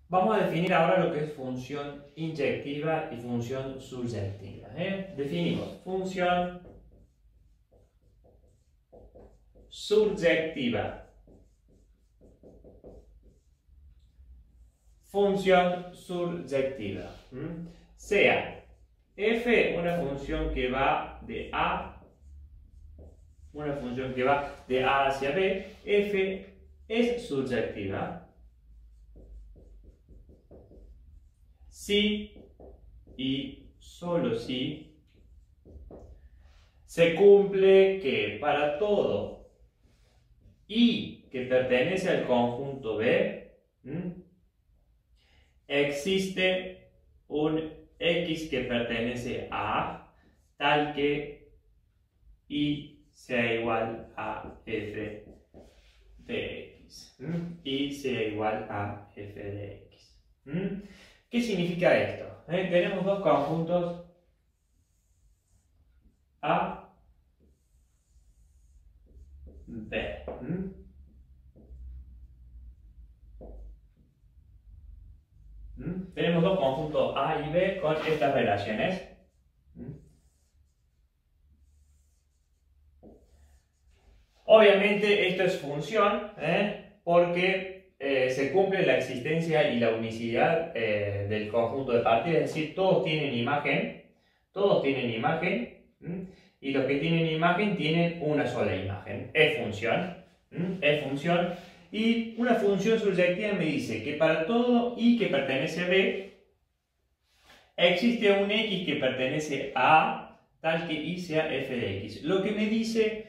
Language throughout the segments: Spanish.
Vamos a definir ahora lo que es función inyectiva y función surjectiva. Definimos función surjectiva. Función surjectiva. Sea f una función que va de A, una función que va de A hacia B, f es surjectiva si y solo si se cumple que para todo y que pertenece al conjunto B existe un X que pertenece a tal que Y sea igual a f de X. Y sea igual a f de X. ¿Qué significa esto? Tenemos dos conjuntos A, B. Tenemos dos conjuntos A y B con estas relaciones. Obviamente esto es función, porque se cumple la existencia y la unicidad del conjunto de partidas, es decir, todos tienen imagen, y los que tienen imagen tienen una sola imagen, es función, y una función surjectiva me dice que para todo y que pertenece a B, existe un X que pertenece a A, tal que Y sea f de X. Lo que me dice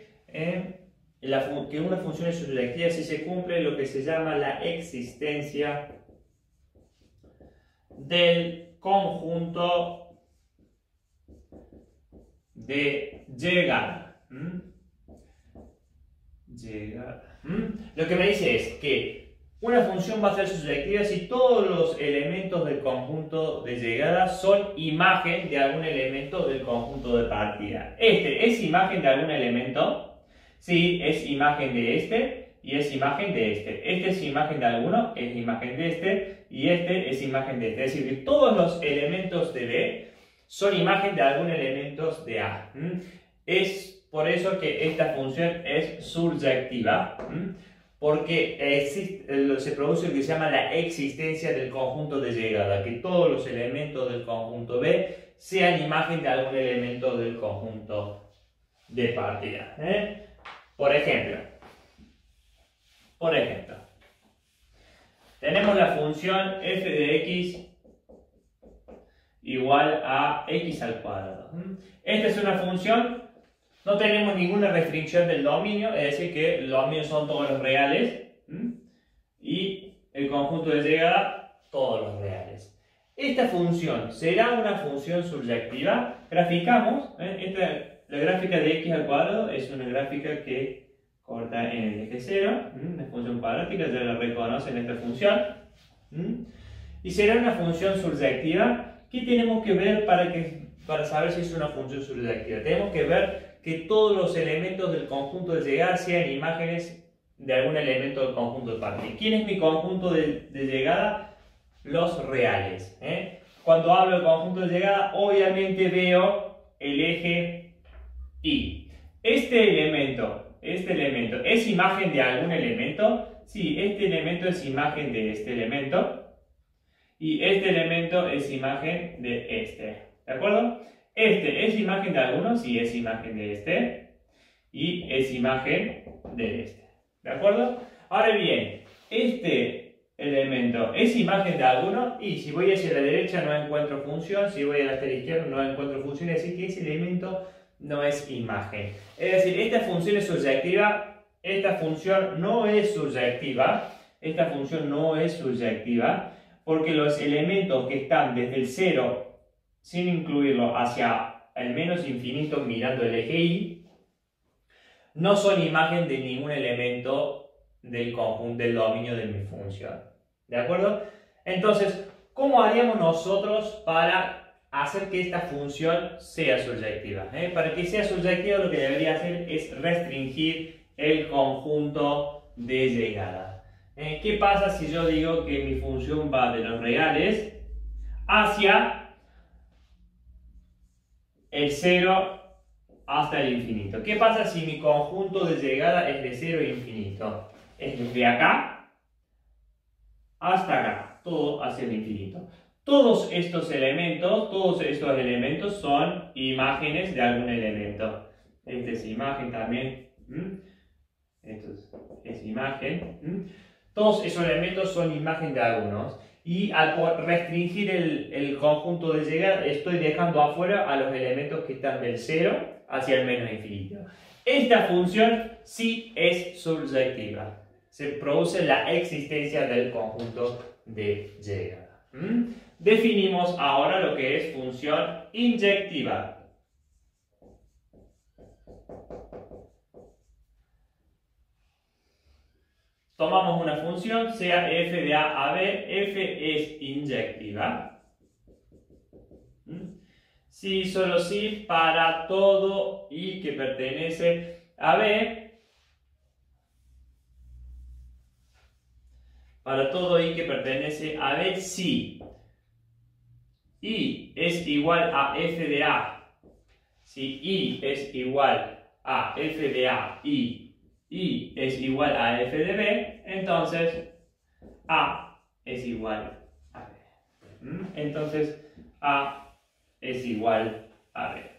que una función es surjectiva si se cumple lo que se llama la existencia del conjunto de llegada. Lo que me dice es que una función va a ser surjectiva si todos los elementos del conjunto de llegada son imagen de algún elemento del conjunto de partida. Este es imagen de algún elemento. Sí, es imagen de este y es imagen de este. Este es imagen de alguno, es imagen de este y este es imagen de este. Es decir, que todos los elementos de B son imagen de algún elemento de A. Es por eso que esta función es surjectiva, porque se produce lo que se llama la existencia del conjunto de llegada, que todos los elementos del conjunto B sean imagen de algún elemento del conjunto de partida. Por ejemplo, tenemos la función f de x igual a x al cuadrado. Esta es una función, no tenemos ninguna restricción del dominio, es decir que los dominios son todos los reales y el conjunto de llegada todos los reales. Esta función será una función surjectiva. Graficamos, la gráfica de x al cuadrado es una gráfica que corta en el eje 0, una función cuadrática, ya la reconocen esta función, y será una función surjectiva. ¿Qué tenemos que ver para saber si es una función surjectiva? Tenemos que ver que todos los elementos del conjunto de llegada sean imágenes de algún elemento del conjunto de partida. ¿Quién es mi conjunto de llegada? Los reales. Cuando hablo de conjunto de llegada, obviamente veo el eje Y. Este elemento es imagen de algún elemento. Sí, este elemento es imagen de este elemento. Y este elemento es imagen de este. ¿De acuerdo? Este es imagen de alguno. Sí, es imagen de este. Y es imagen de este. ¿De acuerdo? Ahora bien, este elemento es imagen de alguno. Y si voy hacia la derecha no encuentro función. Si voy hacia la izquierda no encuentro función. Es decir, que ese elemento no es imagen. Es decir, esta función es surjectiva, esta función no es surjectiva, porque los elementos que están desde el 0, sin incluirlo, hacia el menos infinito mirando el eje Y, no son imagen de ningún elemento del conjunto, del dominio de mi función. ¿De acuerdo? Entonces, ¿cómo haríamos nosotros para hacer que esta función sea surjectiva? Para que sea surjectiva lo que debería hacer es restringir el conjunto de llegada. ¿Qué pasa si yo digo que mi función va de los reales hacia el 0 hasta el infinito? ¿Qué pasa si mi conjunto de llegada es de 0 a infinito? Es desde acá hasta acá, todo hacia el infinito. Todos estos elementos son imágenes de algún elemento. Esta es imagen también. Esto es imagen. Todos esos elementos son imagen de algunos. Y al restringir el conjunto de llegada, estoy dejando afuera a los elementos que están del 0 hacia el menos infinito. Esta función sí es surjectiva. Se produce la existencia del conjunto de llegada. Definimos ahora lo que es función inyectiva. Tomamos una función, sea f de a a b, f es inyectiva. Sí, solo sí, para todo i que pertenece a b. Para todo i que pertenece a b, sí. I es igual a f de a. Si i es igual a f de a y I es igual a f de b, entonces a es igual a b. Entonces a es igual a b.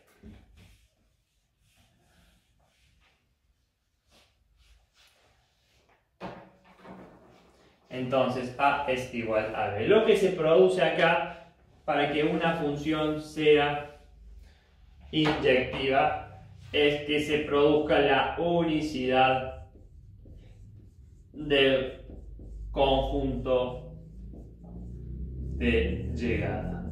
Entonces a es igual a b. Lo que se produce acá para que una función sea inyectiva es que se produzca la unicidad del conjunto de llegada.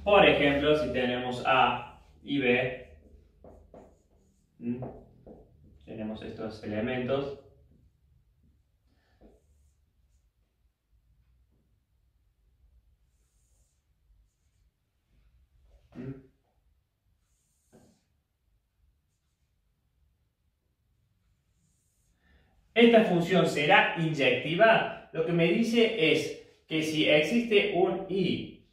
Por ejemplo, si tenemos A y B, tenemos estos elementos. Esta función será inyectiva. Lo que me dice es que si existe un i,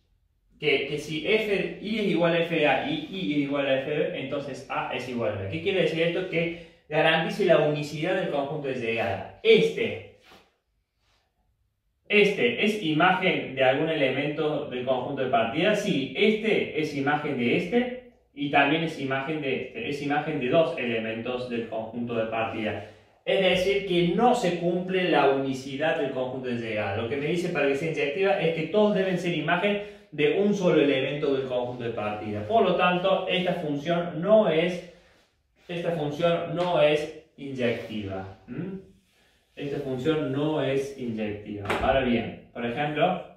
que si i es igual a f de a y i es igual a f de b, entonces a es igual a b. ¿Qué quiere decir esto? Que garantice la unicidad del conjunto de llegada. Este es imagen de algún elemento del conjunto de partida. Sí, este es imagen de este y también es imagen de este. Es imagen de dos elementos del conjunto de partida. Es decir, que no se cumple la unicidad del conjunto de llegada. Lo que me dice para que sea inyectiva es que todos deben ser imagen de un solo elemento del conjunto de partida. Por lo tanto, esta función no es inyectiva. Esta función no es inyectiva. Ahora bien, por ejemplo,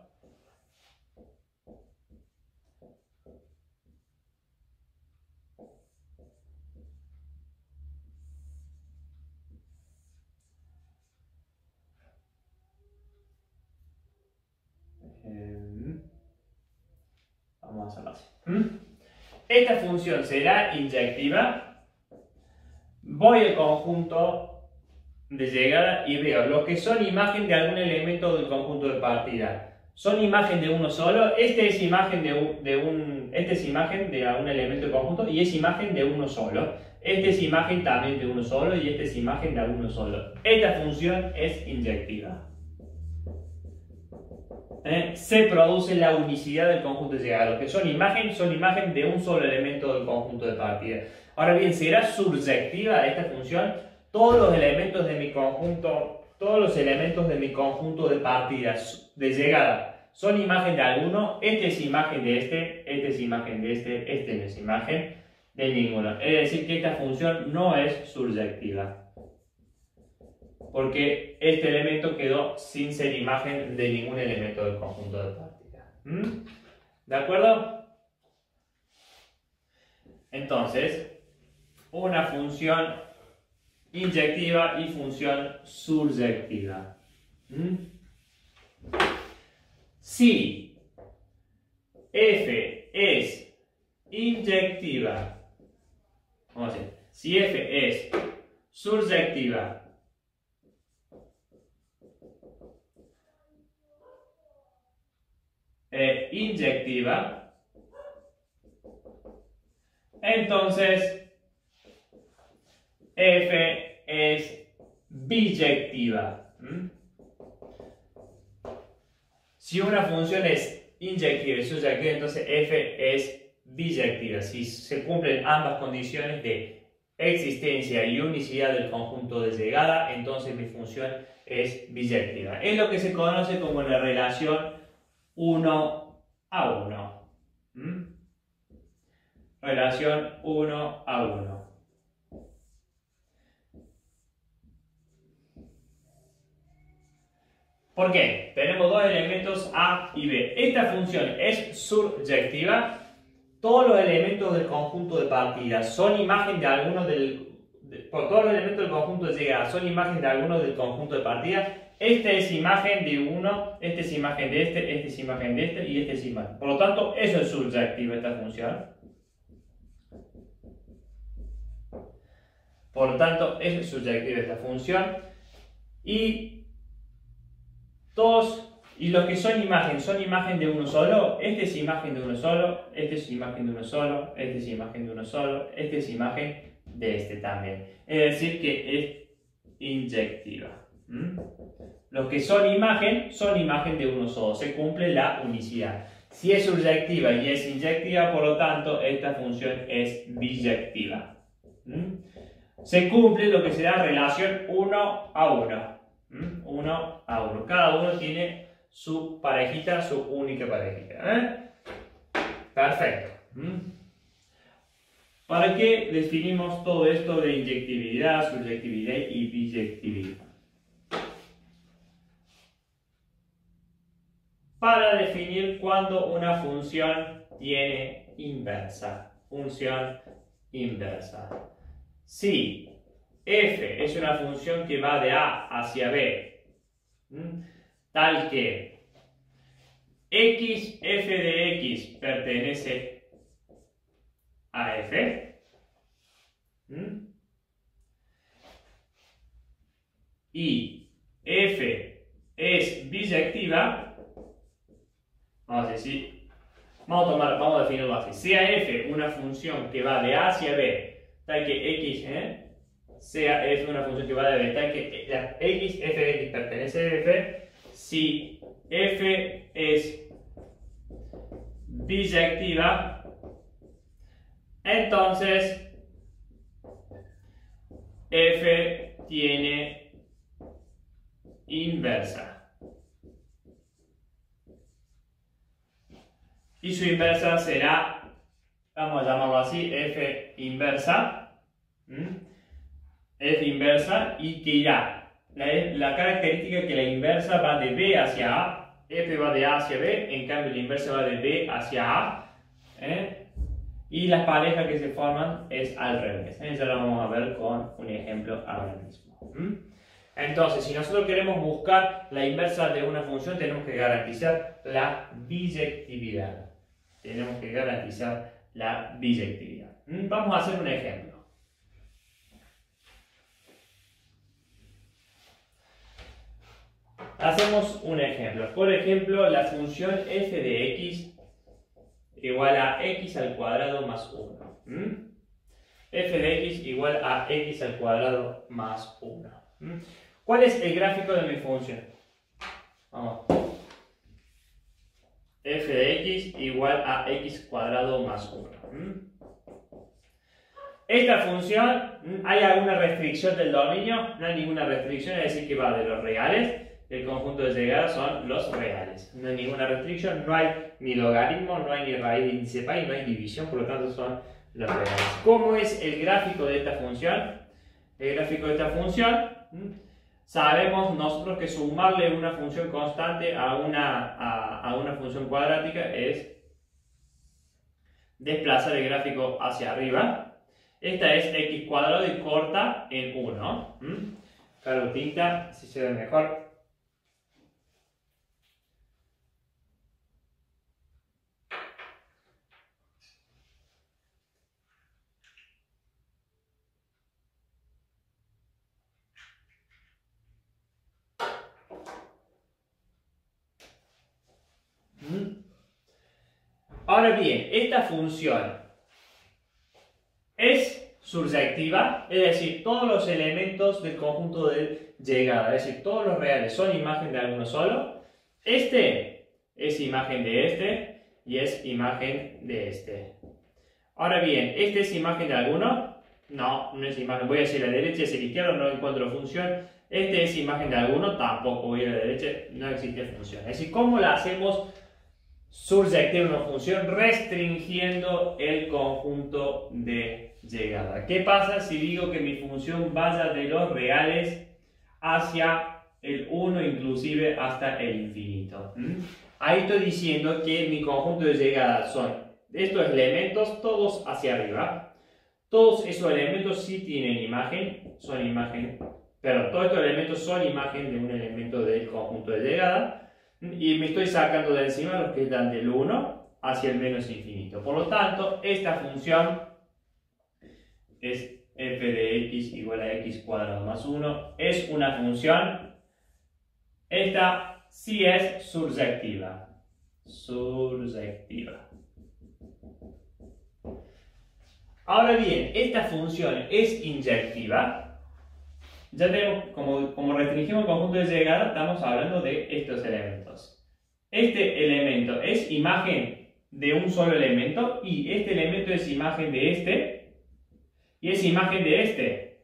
vamos a hacerlo así. Esta función será inyectiva. Voy al conjunto de llegada y veo lo que son imagen de algún elemento del conjunto de partida. Son imagen de uno solo. Este es imagen de algún elemento del conjunto y es imagen de uno solo. Este es imagen también de uno solo y este es imagen de alguno solo. Esta función es inyectiva. Se produce la unicidad del conjunto de llegada. Lo que son imagen de un solo elemento del conjunto de partida. Ahora bien, ¿será surjectiva esta función? Todos los elementos de mi conjunto de partida, de llegada, son imagen de alguno. Este es imagen de este es imagen de este no es imagen de ninguno. Es decir, que esta función no es surjectiva. Porque este elemento quedó sin ser imagen de ningún elemento del conjunto de partida. ¿De acuerdo? Entonces, una función inyectiva y función surjectiva. Si f es inyectiva, vamos a decir, si f es surjectiva inyectiva, entonces f es biyectiva. Si una función es inyectiva y subyectiva, entonces f es biyectiva. Si se cumplen ambas condiciones de existencia y unicidad del conjunto de llegada, entonces mi función es biyectiva. Es lo que se conoce como la relación 1 a 1. Relación 1 a 1. ¿Por qué? Tenemos dos elementos A y B. Esta función es surjectiva. Todos los elementos del conjunto de partida son imagen de alguno todos los elementos del conjunto de llegada son imagen de alguno del conjunto de partida. Este es imagen de uno, este es imagen de este es imagen de este y este es imagen. Por lo tanto, eso es surjectiva esta función. Por lo tanto, eso es surjectiva esta función. Y los que son imagen de uno solo. Este es imagen de uno solo, este es imagen de uno solo, este es imagen de uno solo, este es imagen de este también. Es decir, que es inyectiva. Los que son imagen de uno solo. Se cumple la unicidad. Si es surjectiva y es inyectiva, por lo tanto, esta función es biyectiva. Se cumple lo que será relación 1 a 1. 1 a 1. Cada uno tiene su parejita, su única parejita. Perfecto. ¿Para qué definimos todo esto de inyectividad, surjectividad y biyectividad? Para definir cuándo una función tiene inversa. Función inversa. Si f es una función que va de A hacia B, tal que x, f de x pertenece a f, y f es biyectiva, vamos a definirlo así. Sea f una función que va de A hacia B, tal que x, sea f una función que va de B, tal que la x, f de x pertenece a f, si f es biyectiva, entonces f tiene inversa. Y su inversa será, vamos a llamarlo así, f inversa. F inversa, y que irá. La característica es que la inversa va de B hacia A, f va de A hacia B, en cambio la inversa va de B hacia A. Y las parejas que se forman es al revés. Ya lo vamos a ver con un ejemplo ahora mismo. Entonces, si nosotros queremos buscar la inversa de una función, tenemos que garantizar la biyectividad. Tenemos que garantizar la biyectividad. Vamos a hacer un ejemplo. Hacemos un ejemplo. Por ejemplo, la función f de x igual a x al cuadrado más 1. F de x igual a x al cuadrado más 1. ¿Cuál es el gráfico de mi función? Vamos. F de x igual a x cuadrado más 1. Esta función, ¿hay alguna restricción del dominio? No hay ninguna restricción, es decir que va de los reales. El conjunto de llegada son los reales. No hay ninguna restricción, no hay ni logaritmo, no hay ni raíz de índice pi, no hay división, por lo tanto son los reales. ¿Cómo es el gráfico de esta función? El gráfico de esta función, sabemos nosotros que sumarle una función constante a una función cuadrática es desplazar el gráfico hacia arriba. Esta es x cuadrado y corta en 1. Cargo tinta, si se ve mejor. Ahora bien, esta función es surjectiva, es decir, todos los elementos del conjunto de llegada, es decir, todos los reales son imagen de alguno solo. Este es imagen de este y es imagen de este. Ahora bien, ¿este es imagen de alguno? No, no es imagen. Voy hacia la derecha y hacia la izquierda, no encuentro función. Este es imagen de alguno, tampoco voy a la derecha, no existe función. Es decir, ¿cómo la hacemos surjectiva una función? Restringiendo el conjunto de llegada. ¿Qué pasa si digo que mi función vaya de los reales hacia el 1, inclusive hasta el infinito? Ahí estoy diciendo que mi conjunto de llegada son estos elementos, todos hacia arriba. Todos esos elementos sí tienen imagen, son imagen, pero todos estos elementos son imagen de un elemento del conjunto de llegada. Y me estoy sacando de encima los que están del 1 hacia el menos infinito. Por lo tanto, esta función es f de x igual a x cuadrado más 1. Es una función, esta sí es surjectiva. Surjectiva. Ahora bien, esta función es inyectiva. Ya tenemos, como restringimos el conjunto de llegada, estamos hablando de estos elementos. Este elemento es imagen de un solo elemento y este elemento es imagen de este y es imagen de este,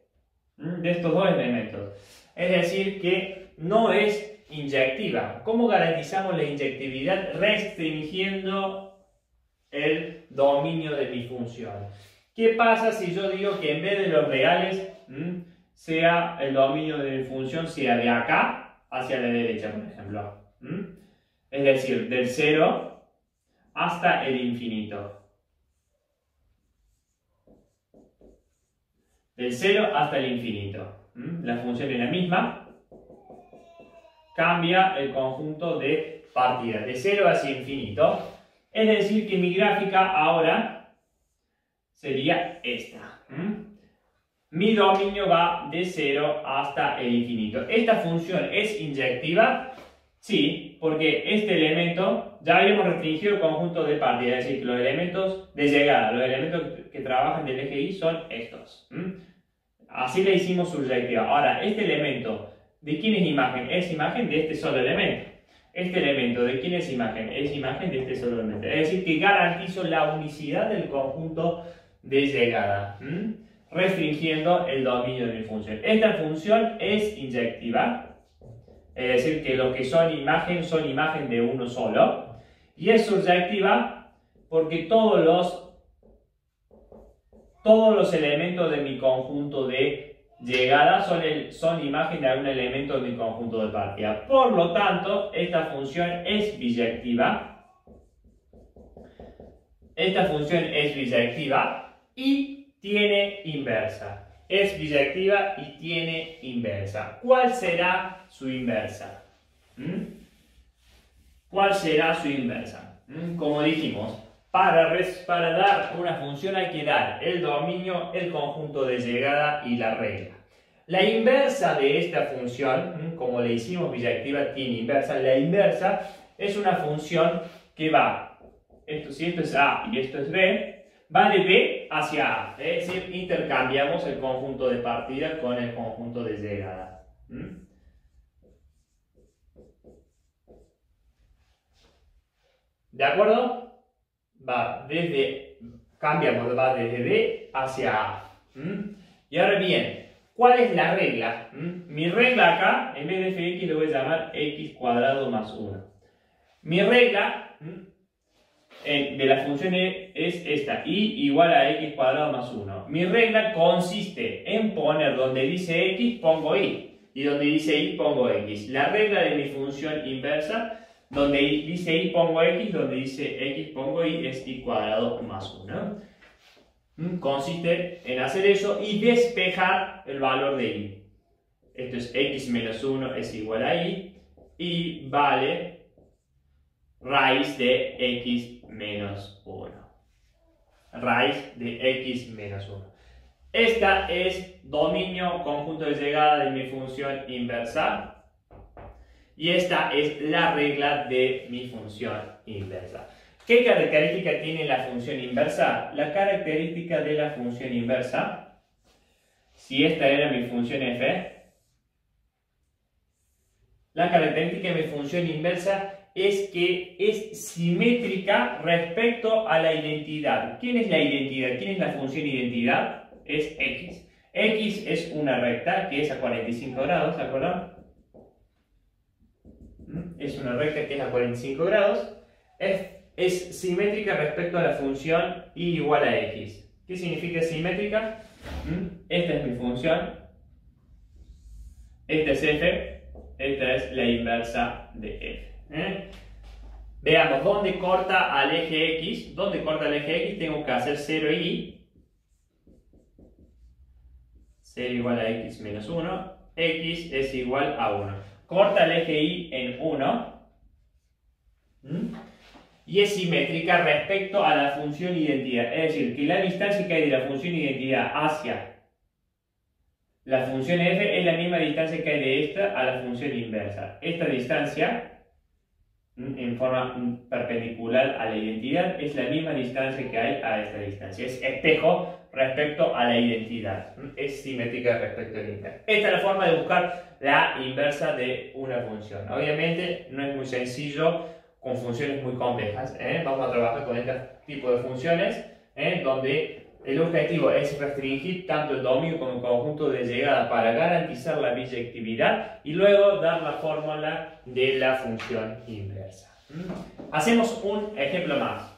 de estos dos elementos. Es decir, que no es inyectiva. ¿Cómo garantizamos la inyectividad? Restringiendo el dominio de mi función. ¿Qué pasa si yo digo que en vez de los reales sea el dominio de mi función sea de acá hacia la derecha, por ejemplo? Es decir, del 0 hasta el infinito. Del 0 hasta el infinito. La función es la misma. Cambia el conjunto de partidas. De 0 hacia infinito. Es decir, que mi gráfica ahora sería esta. Mi dominio va de 0 hasta el infinito. ¿Esta función es inyectiva? Sí, porque este elemento, ya habíamos restringido el conjunto de partidas, es decir, que los elementos de llegada, los elementos que trabajan del eje Y son estos. Así le hicimos surjectiva. Ahora, este elemento, ¿de quién es imagen? Es imagen de este solo elemento. Este elemento, ¿de quién es imagen? Es imagen de este solo elemento. Es decir, que garantizo la unicidad del conjunto de llegada, restringiendo el dominio de mi función. Esta función es inyectiva, es decir, que los que son imagen de uno solo, y es surjectiva porque todos los elementos de mi conjunto de llegada son imagen de algún elemento de mi conjunto de partida. Por lo tanto, esta función es biyectiva. Esta función es biyectiva y tiene inversa. Es biyectiva y tiene inversa. ¿Cuál será su inversa? ¿Cuál será su inversa? Como dijimos, para dar una función hay que dar el dominio, el conjunto de llegada y la regla. La inversa de esta función, como le hicimos biyectiva, tiene inversa. La inversa es una función que va, si esto es A y esto es B, va de B hacia A, es decir, intercambiamos el conjunto de partida con el conjunto de llegada. ¿De acuerdo? Cambiamos, va desde B hacia A. Y ahora bien, ¿cuál es la regla? Mi regla acá, en vez de fx le voy a llamar x cuadrado más 1. Mi regla de la función es esta, y igual a x cuadrado más 1. Mi regla consiste en poner donde dice x pongo y donde dice y pongo x. La regla de mi función inversa, donde dice y pongo x, donde dice x pongo y, es y cuadrado más 1. Consiste en hacer eso y despejar el valor de y. Esto es x menos 1 es igual a y vale raíz de x menos 1. Raíz de x menos 1. Esta es dominio conjunto de llegada de mi función inversa. Y esta es la regla de mi función inversa. ¿Qué característica tiene la función inversa? La característica de la función inversa, si esta era mi función f, la característica de mi función inversa es que es simétrica respecto a la identidad. ¿Quién es la identidad? ¿Quién es la función identidad? Es x. X es una recta que es a 45 grados, ¿de acuerdo? Es una recta que es a 45 grados. Es simétrica respecto a la función y igual a x. ¿Qué significa simétrica? Esta es mi función. Esta es f. Esta es la inversa de f. Veamos, ¿dónde corta al eje x? ¿Dónde corta el eje x? Tengo que hacer 0 y 0 igual a x menos 1. X es igual a 1. Corta el eje y en 1. Y es simétrica respecto a la función identidad. Es decir, que la distancia que hay de la función identidad hacia la función f es la misma distancia que hay de esta a la función inversa. Esta distancia, en forma perpendicular a la identidad, es la misma distancia que hay a esta distancia. Es espejo respecto a la identidad. Es simétrica respecto a la identidad. Esta es la forma de buscar la inversa de una función. Obviamente no es muy sencillo con funciones muy complejas. Vamos a trabajar con este tipo de funciones donde el objetivo es restringir tanto el dominio como el conjunto de llegada para garantizar la biyectividad y luego dar la fórmula de la función inversa. Hacemos un ejemplo más.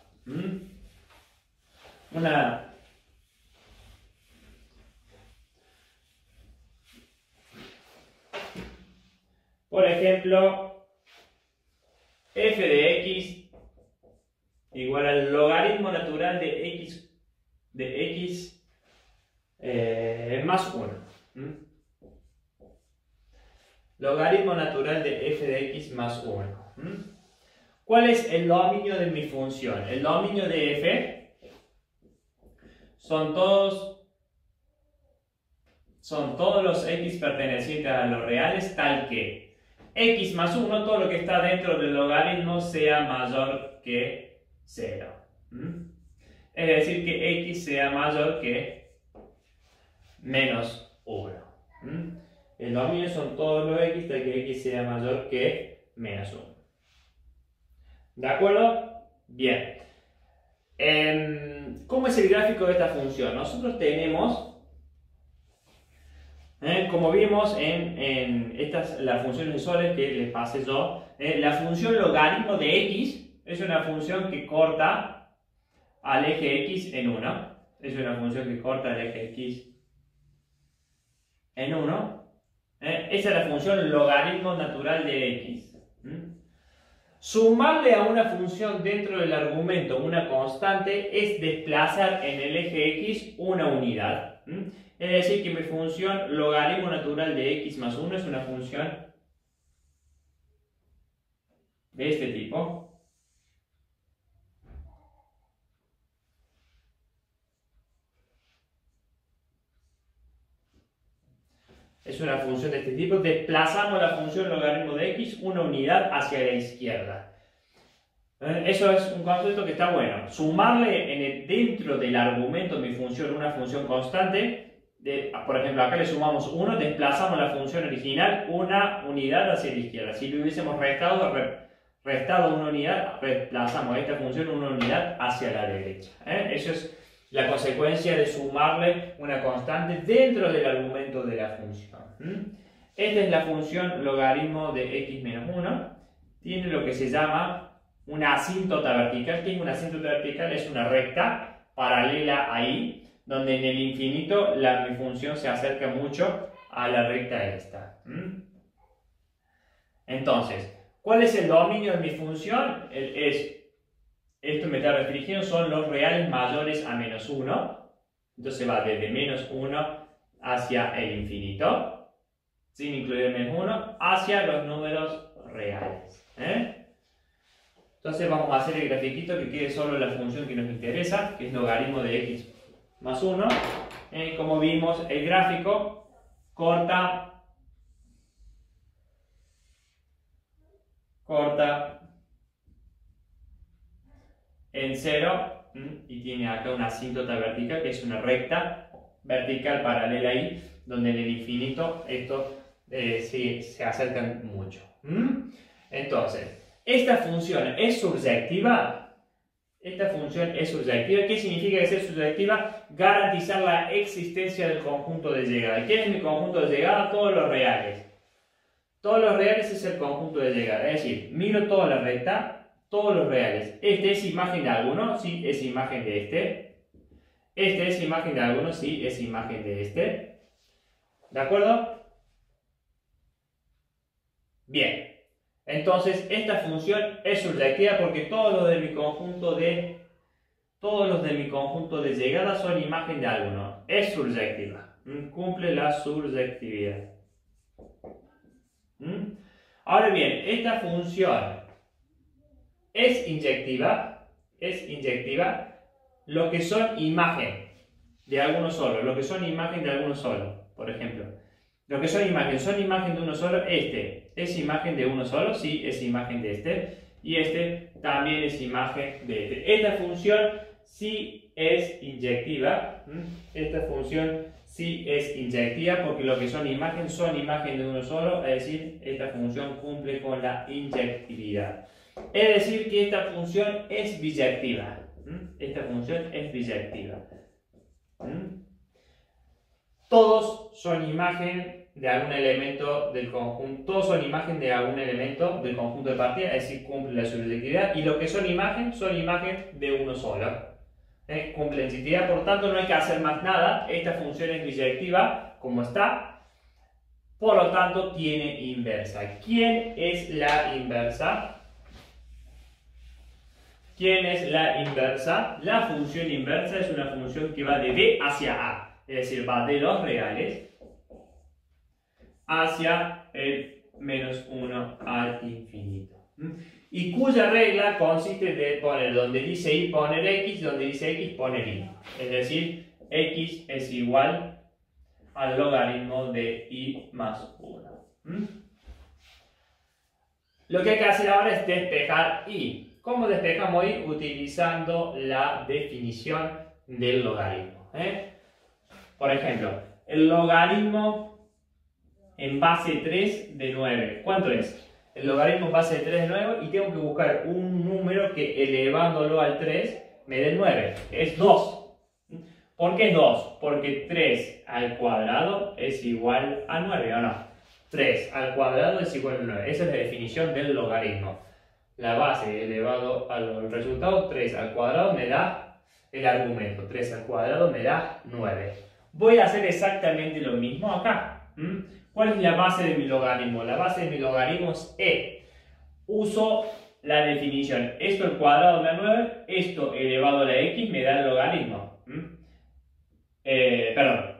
Por ejemplo, f de x igual al logaritmo natural de x más 1. Logaritmo natural de f de x más 1. ¿Cuál es el dominio de mi función? El dominio de f son todos los x pertenecientes a los reales, tal que x más 1, todo lo que está dentro del logaritmo sea mayor que 0. Es decir, que x sea mayor que menos 1. El dominio son todos los x tal que x sea mayor que menos 1. ¿De acuerdo? Bien. ¿Cómo es el gráfico de esta función? Nosotros tenemos, como vimos en las funciones usuales que les pasé yo, la función logaritmo de x es una función que corta al eje x en 1. Es una función que corta el eje x en 1. Esa es la función logaritmo natural de x. Sumarle a una función dentro del argumento una constante es desplazar en el eje x una unidad. Es decir, que mi función logaritmo natural de x más 1 es una función de este tipo. Es una función de este tipo. Desplazamos la función logaritmo de x una unidad hacia la izquierda. Eso es un concepto que está bueno. Sumarle dentro del argumento de mi función una función constante. Por ejemplo, acá le sumamos 1, desplazamos la función original una unidad hacia la izquierda. Si le hubiésemos restado una unidad, desplazamos esta función una unidad hacia la derecha. Eso es la consecuencia de sumarle una constante dentro del argumento de la función. Esta es la función logaritmo de x menos 1. Tiene lo que se llama una asíntota vertical. ¿Qué es una asíntota vertical? Es una recta paralela a y, donde en el infinito mi función se acerca mucho a la recta esta. Entonces, ¿cuál es el dominio de mi función? Esto me está restringiendo, son los reales mayores a menos 1. Entonces va desde menos 1 hacia el infinito, sin incluir menos 1, hacia los números reales. Entonces vamos a hacer el grafiquito que quede solo la función que nos interesa, que es logaritmo de x más 1. Como vimos, el gráfico corta en 0 y tiene acá una asíntota vertical que es una recta vertical paralela ahí, donde en el infinito esto se acercan mucho. Entonces, esta función es surjectiva. Esta función es surjectiva. ¿Qué significa que sea surjectiva? Garantizar la existencia del conjunto de llegada. ¿Quién es mi conjunto de llegada? Todos los reales. Todos los reales es el conjunto de llegada. Es decir, miro toda la recta, todos los reales. ¿Este es imagen de alguno? Sí, es imagen de este. ¿Este es imagen de alguno? Sí, es imagen de este. ¿De acuerdo? Bien. Entonces, esta función es surjectiva porque todos los de mi conjunto de llegada son imagen de alguno. Es surjectiva. Cumple la surjectividad. Ahora bien, esta función es inyectiva. Es inyectiva lo que son imagen de alguno solo. Lo que son imagen de alguno solo. Por ejemplo, lo que son imagen de uno solo. Este es imagen de uno solo, sí, es imagen de este. Y este también es imagen de este. Esta función sí es inyectiva. Esta función sí es inyectiva porque lo que son imagen de uno solo. Es decir, esta función cumple con la inyectividad. Es decir, que esta función es biyectiva. Esta función es biyectiva. Todos son imagen de algún elemento del conjunto, todos son imagen de algún elemento del conjunto de partida, es decir, cumple la surjetividad, y lo que son imagen de uno solo. Cumple la inyectividad, por tanto no hay que hacer más nada, esta función es biyectiva, como está, por lo tanto tiene inversa. ¿Quién es la inversa? ¿Quién es la inversa? La función inversa es una función que va de B hacia A, es decir, va de los reales hacia el menos 1 al infinito. Y cuya regla consiste de poner donde dice y poner x, donde dice x poner y. Es decir, x es igual al logaritmo de y más 1. Lo que hay que hacer ahora es despejar y. ¿Cómo despejamos y? Utilizando la definición del logaritmo. Por ejemplo, el logaritmo en base 3 de 9. ¿Cuánto es? El logaritmo en base de 3 de 9 y tengo que buscar un número que elevándolo al 3 me dé 9. Es 2. ¿Por qué 2? Porque 3 al cuadrado es igual a 9, ¿o no? 3 al cuadrado es igual a 9. Esa es la definición del logaritmo. La base elevado al resultado, 3 al cuadrado me da el argumento. 3 al cuadrado me da 9. Voy a hacer exactamente lo mismo acá. ¿Cuál es la base de mi logaritmo? La base de mi logaritmo es e. Uso la definición. Esto al cuadrado me da 9, esto elevado a la x me da el logaritmo. Perdón.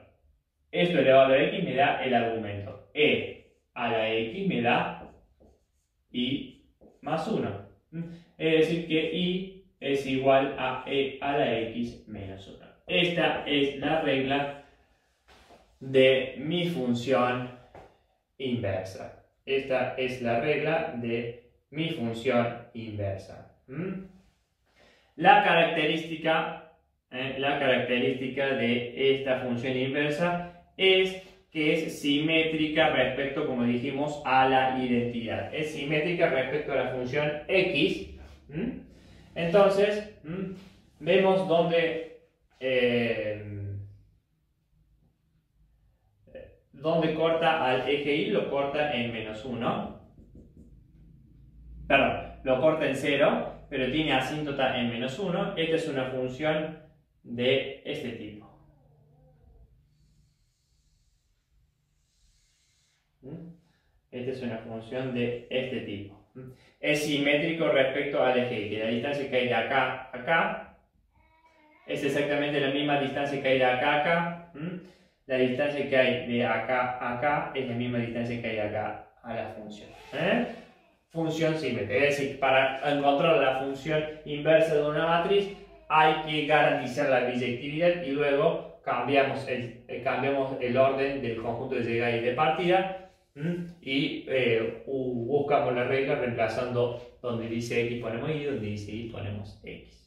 Esto elevado a la x me da el argumento. E a la x me da y más 1. Es decir que y es igual a e a la x menos 1. Esta es la regla de mi función inversa. Esta es la regla de mi función inversa. La característica de esta función inversa es que es simétrica respecto, como dijimos, a la identidad. Es simétrica respecto a la función x. Entonces, vemos dónde corta al eje y, lo corta en menos 1. Perdón, lo corta en 0, pero tiene asíntota en menos 1. Esta es una función de este tipo. Esta es una función de este tipo. Es simétrico respecto al eje, que la distancia que hay de acá a acá es exactamente la misma distancia que hay de acá a acá. La distancia que hay de acá a acá es la misma distancia que hay de acá a la función. Función simétrica. Es decir, para encontrar la función inversa de una matriz hay que garantizar la biyectividad y luego cambiamos el orden del conjunto de llegada y de partida. Y buscamos la regla reemplazando donde dice x ponemos y, donde dice y ponemos x.